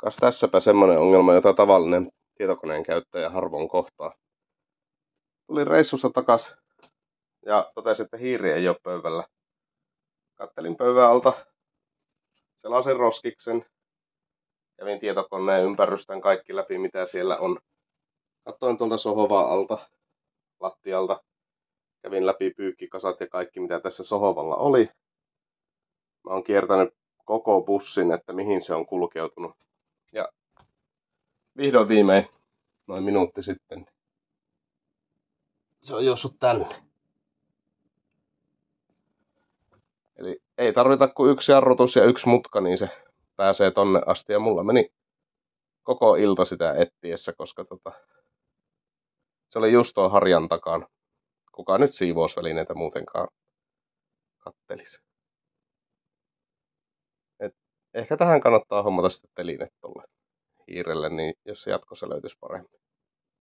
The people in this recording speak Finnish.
Kas tässäpä semmonen ongelma, jota tavallinen tietokoneen käyttäjä harvoin kohtaa. Tulin reissusta takas ja totesin, että hiiri ei ole pöydällä. Kattelin pöydän alta, selasin roskiksen, kävin tietokoneen ympärystän kaikki läpi, mitä siellä on. Katsoin tuolta sohvaa alta, lattialta, kävin läpi pyykkikasat ja kaikki, mitä tässä sohvalla oli. Mä oon kiertänyt koko bussin, että mihin se on kulkeutunut. Ja vihdoin viimein, noin minuutti sitten, se on juossut tänne. Eli ei tarvita kuin yksi jarrutus ja yksi mutka, niin se pääsee tonne asti. Ja mulla meni koko ilta sitä etsiessä, koska se oli just tuon harjan takana. Kuka nyt siivousvälineitä muutenkaan kattelisi. Ehkä tähän kannattaa hommata sitten teline tolle hiirelle, niin jos se jatkossa löytyisi paremmin.